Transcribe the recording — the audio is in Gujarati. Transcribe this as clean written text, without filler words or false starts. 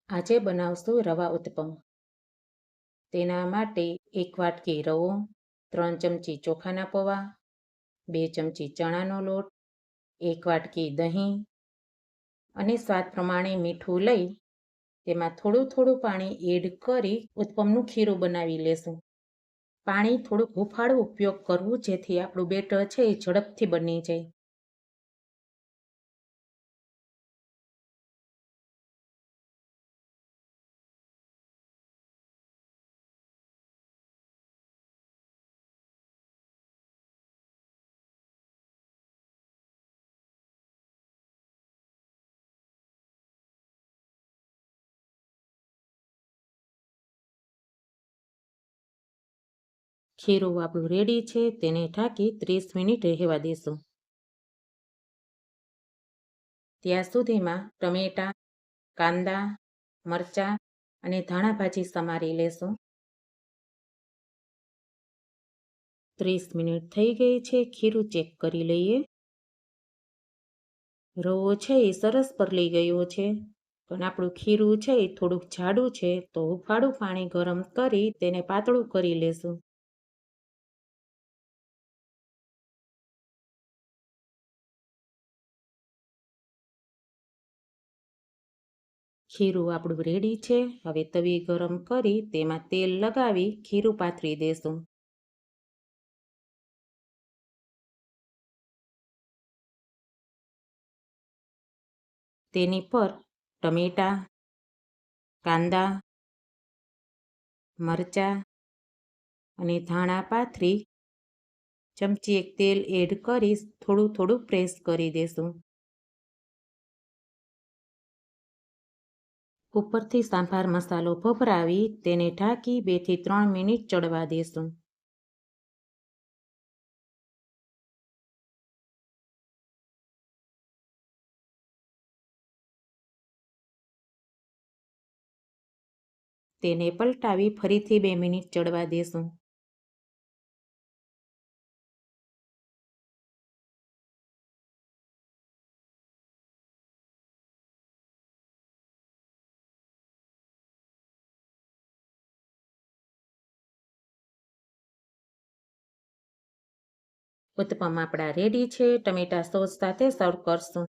આજે બનાવશું રવા ઉત્પમ. તેના માટે 1 વાટકી રવો, 3 ચમચી ચોખાના પૌવા, 2 ચમચી ચણાનો લોટ, 1 વાટકી દહીં અને સ્વાદ પ્રમાણે મીઠું લઈ તેમાં થોડું પાણી એડ કરી ઉત્પમનું ખીરું બનાવી લેશું. પાણી થોડુંક હૂંફાળું ઉપયોગ કરવું જેથી આપણું બેટર છે એ ઝડપથી બની જાય. ખીરું આપણું રેડી છે, તેને ઢાંકી 30 મિનિટ રહેવા દેશું. ત્યાં સુધીમાં ટમેટાં, કાંદા, મરચાં અને ધાણા ભાજી સમારી લેશું. 30 મિનિટ થઈ ગઈ છે. ખીરું ચેક કરી લઈએ. રવો છે એ સરસ પરલી ગયો છે, પણ આપણું ખીરું છે એ થોડુંક જાડું છે, તો હૂંફાળું પાણી ગરમ કરી તેને પાતળું કરી લેશું. ખીરું આપણું રેડી છે. હવે તવી ગરમ કરી તેમાં તેલ લગાવી ખીરું પાથરી દેશું. તેની પર ટમેટાં, કાંદા, મરચાં અને ધાણા પાથરી ચમચી એક તેલ એડ કરી થોડું પ્રેસ કરી દેશું. ઉપરથી સાંભાર મસાલો ભભરાવી તેને ઢાંકી 2 થી 3 મિનિટ ચડવા દેશું. તેને પલટાવી ફરીથી 2 મિનિટ ચડવા દેશું. ઉત્પમ આપણા રેડી છે. ટમેટા સોસ સાથે સર્વ કરશું.